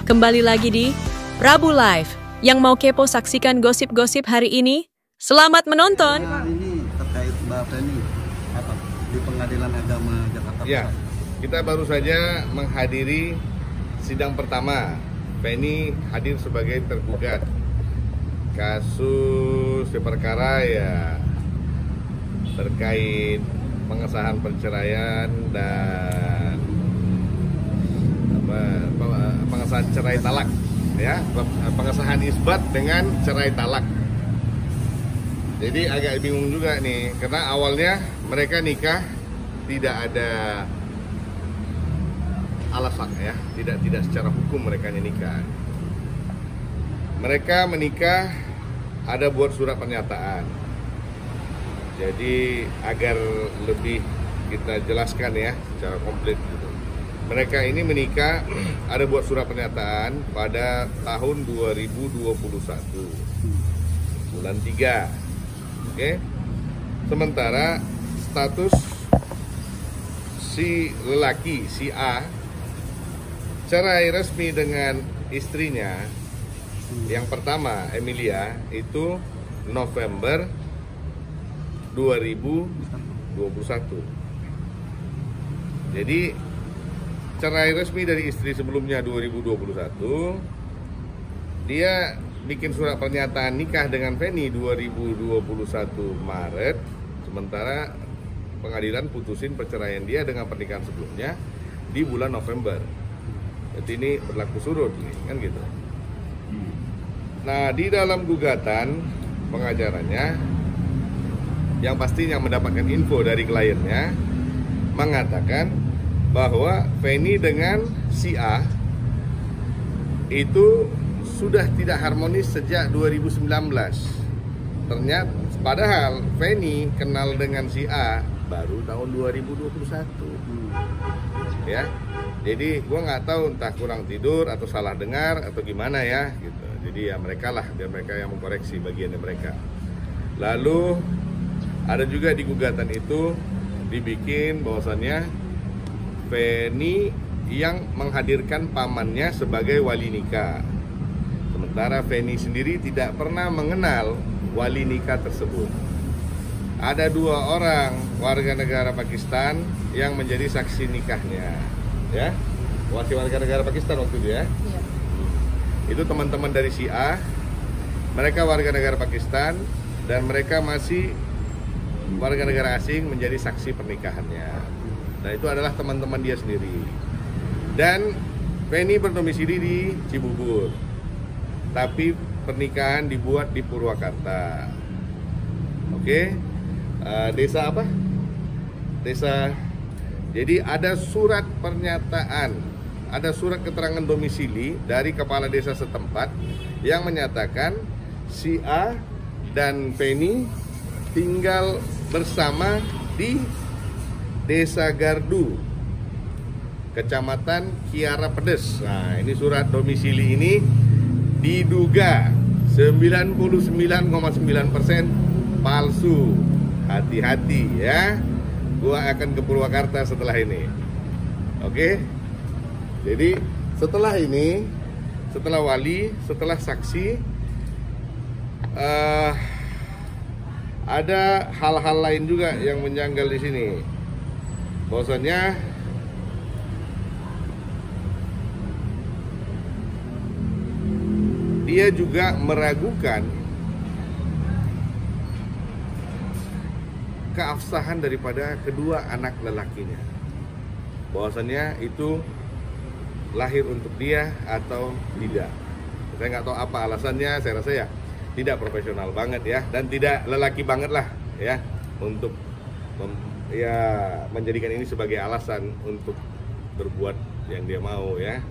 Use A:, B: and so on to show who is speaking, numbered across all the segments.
A: Kembali lagi di Prabu Live. Yang mau kepo saksikan gosip-gosip hari ini, selamat menonton.
B: Ini terkait Mbak Feni di Pengadilan Agama Jakarta Pusat.
C: Ya, kita baru saja menghadiri sidang pertama. Feni hadir sebagai tergugat kasus perkara ya terkait pengesahan perceraian dan pengesahan cerai talak, ya, pengesahan isbat dengan cerai talak. Jadi agak bingung juga nih, karena awalnya mereka nikah tidak ada alasan, ya, tidak secara hukum mereka nikah. Mereka menikah ada buat surat pernyataan. Jadi agar lebih kita jelaskan ya secara komplit gitu. Mereka ini menikah ada buat surat pernyataan pada tahun 2021 bulan 3. Oke. Sementara status si lelaki, si A, cerai resmi dengan istrinya yang pertama, Emilia, itu November 2021. Jadi cerai resmi dari istri sebelumnya 2021, dia bikin surat pernyataan nikah dengan Feni 2021 Maret, sementara pengadilan putusin perceraian dia dengan pernikahan sebelumnya di bulan November. Jadi ini berlaku surut nih, kan gitu. Nah, di dalam gugatan pengacaranya yang pastinya mendapatkan info dari kliennya mengatakan bahwa Feni dengan si A itu sudah tidak harmonis sejak 2019. Ternyata padahal Feni kenal dengan si A baru tahun 2021. Ya. Jadi gue nggak tahu entah kurang tidur atau salah dengar atau gimana ya gitu. Jadi ya mereka lah, biar mereka yang mengkoreksi bagiannya mereka. Lalu ada juga di gugatan itu dibikin bahwasannya Feni yang menghadirkan pamannya sebagai wali nikah. Sementara Feni sendiri tidak pernah mengenal wali nikah tersebut. Ada 2 orang warga negara Pakistan yang menjadi saksi nikahnya, ya, warga negara Pakistan waktu itu ya. Iya. Itu teman-teman dari si A, mereka warga negara Pakistan dan mereka masih warga negara asing menjadi saksi pernikahannya. Nah, itu adalah teman-teman dia sendiri. Dan Feni berdomisili di Cibubur, tapi pernikahan dibuat di Purwakarta. Oke. Desa apa? Desa. Jadi ada surat pernyataan, ada surat keterangan domisili dari kepala desa setempat yang menyatakan si A dan Feni tinggal bersama di Desa Gardu, Kecamatan Kiara Pedes. Nah, ini surat domisili ini diduga 99,9% palsu. Hati-hati ya. Gua akan ke Purwakarta setelah ini. Oke. Jadi setelah ini, setelah wali, setelah saksi, ada hal-hal lain juga yang menjanggal di sini. Bahwasanya dia juga meragukan keabsahan daripada kedua anak lelakinya. Bahwasanya itu lahir untuk dia atau tidak. Saya nggak tahu apa alasannya, saya rasa ya tidak profesional banget ya, dan tidak lelaki banget lah ya untuk menjadikan ini sebagai alasan untuk berbuat yang dia mau ya.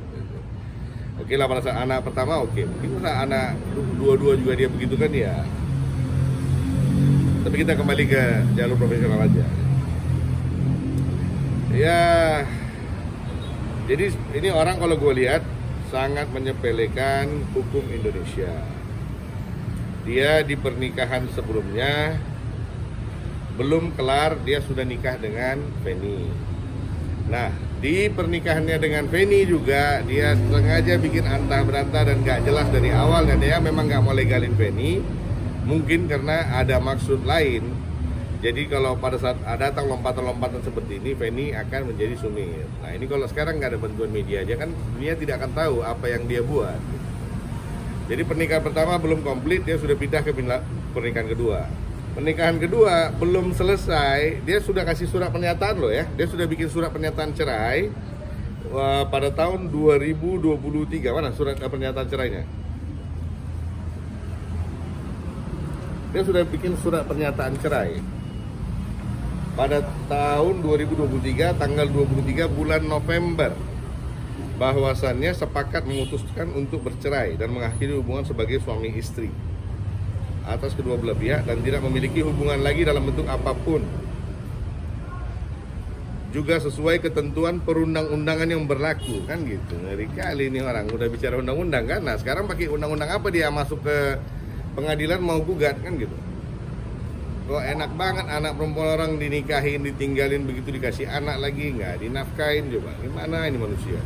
C: Oke lah, pada anak pertama oke, mungkin pada anak dua-dua juga dia begitu kan ya. Tapi kita kembali ke jalur profesional aja. Ya, jadi ini orang kalau gue lihat sangat menyepelekan hukum Indonesia. Dia di pernikahan sebelumnya belum kelar, dia sudah nikah dengan Feni. Nah, di pernikahannya dengan Feni juga dia sengaja bikin antah berantah dan gak jelas dari awal, dan dia memang gak mau legalin Feni, mungkin karena ada maksud lain. Jadi kalau pada saat datang lompatan-lompatan seperti ini, Feni akan menjadi sumir. Nah ini kalau sekarang nggak ada bantuan media aja kan, dunia tidak akan tahu apa yang dia buat. Jadi pernikahan pertama belum komplit, dia sudah pindah ke pernikahan kedua. Pernikahan kedua belum selesai, dia sudah kasih surat pernyataan loh ya. Dia sudah bikin surat pernyataan cerai pada tahun 2023. Mana surat pernyataan cerainya? Dia sudah bikin surat pernyataan cerai pada tahun 2023, tanggal 23 bulan November, bahwasannya sepakat memutuskan untuk bercerai dan mengakhiri hubungan sebagai suami istri atas kedua belah pihak dan tidak memiliki hubungan lagi dalam bentuk apapun, juga sesuai ketentuan perundang-undangan yang berlaku. Kan gitu, ngeri kali ini orang udah bicara undang-undang kan. Nah sekarang pakai undang-undang apa dia masuk ke pengadilan mau gugat kan gitu. Kok enak banget anak perempuan orang dinikahin, ditinggalin, begitu dikasih anak lagi nggak dinafkain. Coba gimana ini manusia.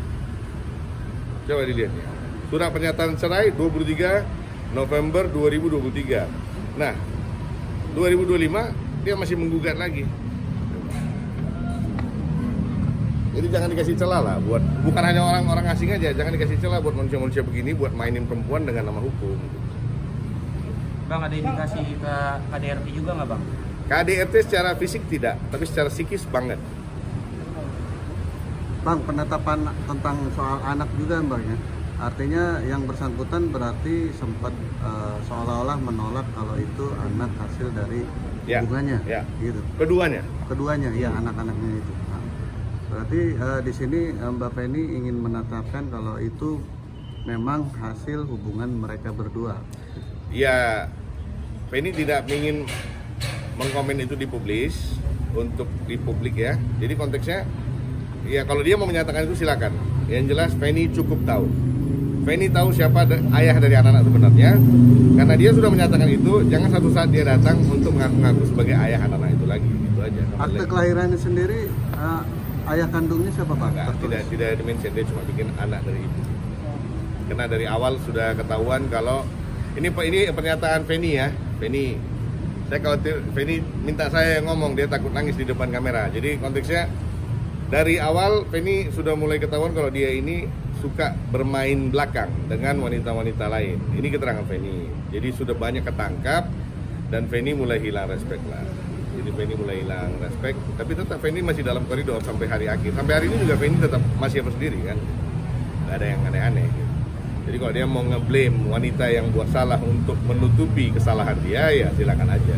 C: Coba dilihat ya, surat pernyataan cerai 23 November 2023. Nah 2025 dia masih menggugat lagi. Jadi jangan dikasih celah lah buat, bukan hanya orang-orang asing aja, jangan dikasih celah buat manusia-manusia begini buat mainin perempuan dengan nama hukum.
D: Bang, ada indikasi ke KDRT juga nggak bang?
C: KDRT secara fisik tidak, tapi secara psikis banget.
B: Bang, penetapan tentang soal anak juga Bang ya. Artinya yang bersangkutan berarti sempat seolah-olah menolak kalau itu anak hasil dari hubungannya,
C: ya.
B: Gitu. Keduanya, ya anak-anaknya itu. Nah, berarti di sini Mbak Feni ingin menetapkan kalau itu memang hasil hubungan mereka berdua.
C: Ya, Feni tidak ingin mengkomen itu dipublis untuk di publik ya. Jadi konteksnya, ya kalau dia mau menyatakan itu silakan. Yang jelas Feni cukup tahu. Feni tahu siapa ayah dari anak-anak sebenarnya. Karena dia sudah menyatakan itu, jangan satu saat dia datang untuk mengaku-ngaku sebagai ayah anak-anak itu lagi. Itu aja.
B: Akte kelahirannya sendiri, ayah kandungnya siapa Pak?
C: Enggak, tidak dimention, dia cuma bikin anak dari ibu. Karena dari awal sudah ketahuan kalau ini pernyataan Feni ya. Feni, saya khawatir Feni minta saya ngomong, dia takut nangis di depan kamera. Jadi konteksnya dari awal Feni sudah mulai ketahuan kalau dia ini suka bermain belakang dengan wanita-wanita lain. Ini keterangan Feni. Jadi sudah banyak ketangkap dan Feni mulai hilang respect lah. Jadi Feni mulai hilang respect, tapi tetap Feni masih dalam koridor sampai hari akhir. Sampai hari ini juga Feni tetap masih apa sendiri kan. Gak ada yang aneh-aneh gitu. Jadi kalau dia mau ngeblame wanita yang buat salah untuk menutupi kesalahan dia, ya silakan aja.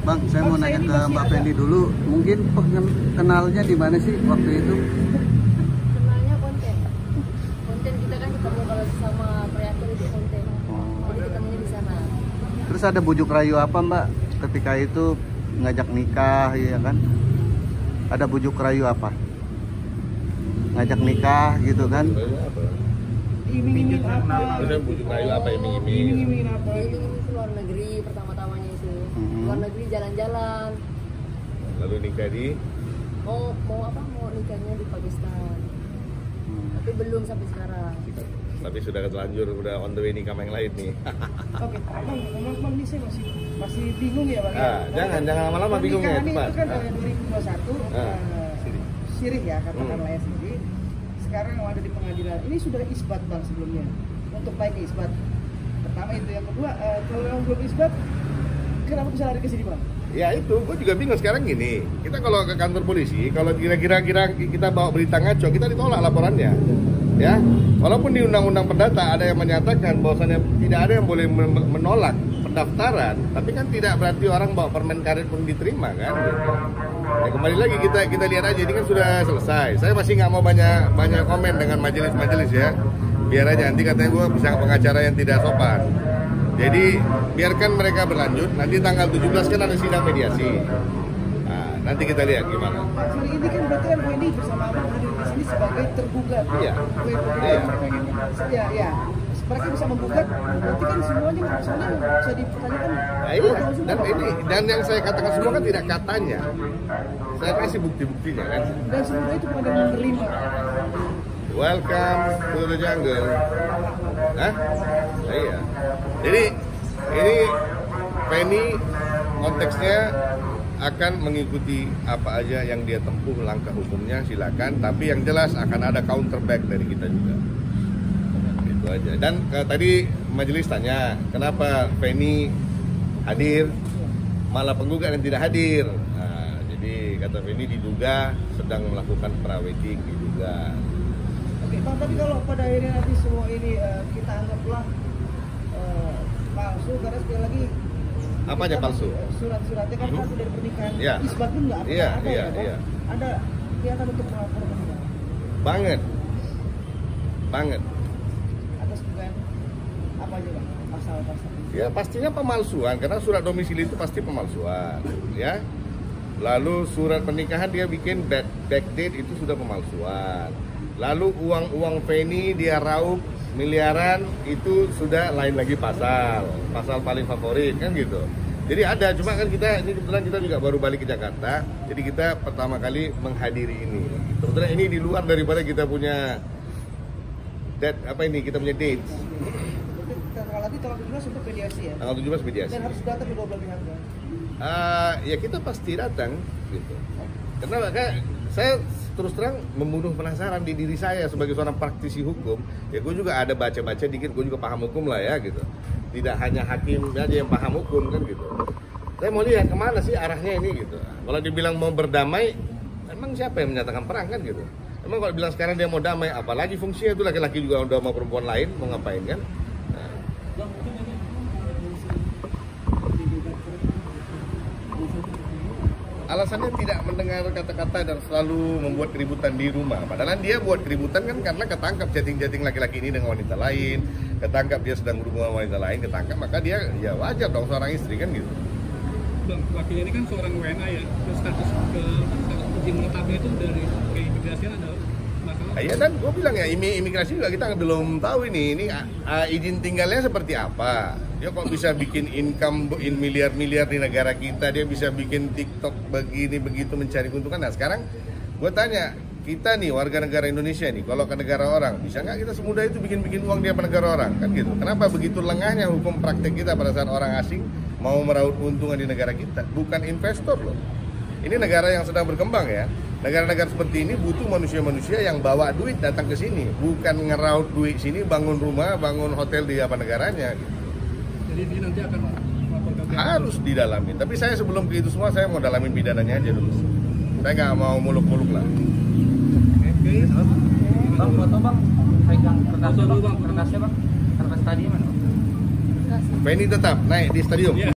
B: Bang, saya mau nanya ke Mbak Feni dulu. Mungkin kenalnya di mana sih waktu itu?
E: Kenalnya konten. Konten kita kan ketemu kalau sama kreator itu konten. Jadi ketemunya di sana.
B: Terus ada bujuk rayu apa Mbak ketika itu ngajak nikah ya kan? Ada bujuk rayu apa? Ngajak nikah gitu kan?
F: Iming-iming apa?
C: Terus bujuk rayu apa
F: Iming-iming apa?
E: Iming-iming ke luar negeri pertama-tamanya itu. Luar negeri jalan-jalan.
C: Lalu nikah di?
E: Mau apa? Mau nikahnya di Pakistan. Tapi belum sampai sekarang.
C: Tapi sudah terlanjur, udah on the way nikah sama yang lain nih.
F: Oke, Bang, ini saya masih bingung ya Bang.
C: Jangan lama-lama bingungnya
F: Pernikahan
C: cepat.
F: itu kan dari 2021 sirih ya katakanlah ya sirih. Sekarang yang ada di pengadilan ini sudah isbat Bang sebelumnya. Untuk baik isbat. Pertama itu, yang kedua kalau yang belum isbat, kenapa bisa lari ke sini Bang?
C: Ya itu, gue juga bingung sekarang gini. Kita kalau ke kantor polisi, kalau kira-kira kita bawa berita ngaco, kita ditolak laporannya. Ya, walaupun di undang-undang perdata ada yang menyatakan bahwasannya tidak ada yang boleh menolak pendaftaran, tapi kan tidak berarti orang bawa permen karet pun diterima kan. Ya, kembali lagi kita lihat aja, ini kan sudah selesai. Saya masih nggak mau banyak komen dengan majelis ya. Biar aja, nanti katanya gue bisa pengacara yang tidak sopan. Jadi biarkan mereka berlanjut. Nanti tanggal 17 kan ada sidang mediasi. Nah, nanti kita lihat gimana.
F: Hari ini kan berarti Feni bersama Abang hadir di sini sebagai tergugat.
C: Iya.
F: Ya. mereka bisa menggugat, berarti kan semuanya bisa dipertanyakan.
C: Nah, iya. Dan yang saya katakan semua kan tidak katanya, saya kasih bukti-buktinya kan.
F: Dan sebenarnya itu bukan yang menerima.
C: Welcome to the jungle. Hah? Nah, iya. Jadi ini Feni konteksnya akan mengikuti apa aja yang dia tempuh langkah hukumnya, silakan. Tapi yang jelas akan ada counter back dari kita juga. Itu aja. Dan tadi majelis tanya kenapa Feni hadir, malah penggugat yang tidak hadir. Nah, jadi kata Feni diduga sedang melakukan prawedding diduga.
F: Oke Bang, tapi kalau pada akhirnya nanti semua ini kita anggaplah palsu, karena sekali lagi
C: apa aja palsu?
F: Surat-suratnya kan palsu dari pernikahan.
C: Ya.
F: Isbat pun nggak
C: Iya,
F: ada
C: iya,
F: ya,
C: iya.
F: Ada kelihatan untuk melaporkan
C: Banget.
F: atas dugaan apa aja Bang? Pasal-pasal.
C: Ya pastinya pemalsuan, karena surat domisili itu pasti pemalsuan, ya. Lalu surat pernikahan dia bikin backdate itu sudah pemalsuan. Lalu uang Feni dia raup miliaran itu sudah lain lagi pasal paling favorit kan gitu. Jadi ada, cuma kan kita ini kebetulan kita juga baru balik ke Jakarta, jadi kita pertama kali menghadiri ini. Kebetulan ini di luar daripada kita punya kita punya dates.
F: Tanggal nanti tanggal 17 untuk mediasi ya.
C: Tanggal 17 mediasi.
F: Dan harus datang kedua belah pihak ya.
C: Ya kita pasti datang gitu. Karena saya terus terang membunuh penasaran di diri saya sebagai seorang praktisi hukum. Ya gue juga ada baca-baca dikit, gue juga paham hukum lah ya gitu. Tidak hanya hakim aja yang paham hukum kan gitu. Saya mau lihat kemana sih arahnya ini gitu. Kalau dibilang mau berdamai, emang siapa yang menyatakan perang kan gitu. Emang kalau bilang sekarang dia mau damai, apalagi fungsinya itu laki-laki juga udah mau perempuan lain, mau ngapain kan? Nah. Alasannya tidak mendengar kata-kata dan selalu membuat keributan di rumah. Padahal dia buat keributan kan karena ketangkap chatting-chatting laki-laki ini dengan wanita lain, ketangkap dia sedang berhubungan dengan wanita lain, ketangkap, maka dia ya wajar dong seorang istri kan gitu.
G: Bang, lakinya ini kan seorang WNA ya, terus status uji menetapnya itu dari keimigrasian ada masalah?
C: Iya, dan gue bilang ya imigrasi juga kita belum tahu ini izin tinggalnya seperti apa. Dia kok bisa bikin income miliar-miliar di negara kita, dia bisa bikin TikTok begini begitu mencari keuntungan. Nah sekarang gue tanya, kita nih warga negara Indonesia nih, kalau ke negara orang, bisa nggak kita semudah itu bikin uang di negara orang kan gitu? Kenapa begitu lengahnya hukum praktek kita pada saat orang asing mau meraup keuntungan di negara kita? Bukan investor loh. Ini negara yang sedang berkembang ya. Negara-negara seperti ini butuh manusia-manusia yang bawa duit datang ke sini, bukan ngeraut duit sini, bangun rumah, bangun hotel di negaranya. Gitu.
G: Jadi dia nanti akan melaporkan
C: Harus didalamin. Tapi saya sebelum ke itu semua saya mau dalamin pidananya aja dulu. Saya nggak mau muluk-muluk lah.
D: Bang, foto bang, pegang kertasnya bang, kertas tadi mana?
C: Feni tetap naik di stadium.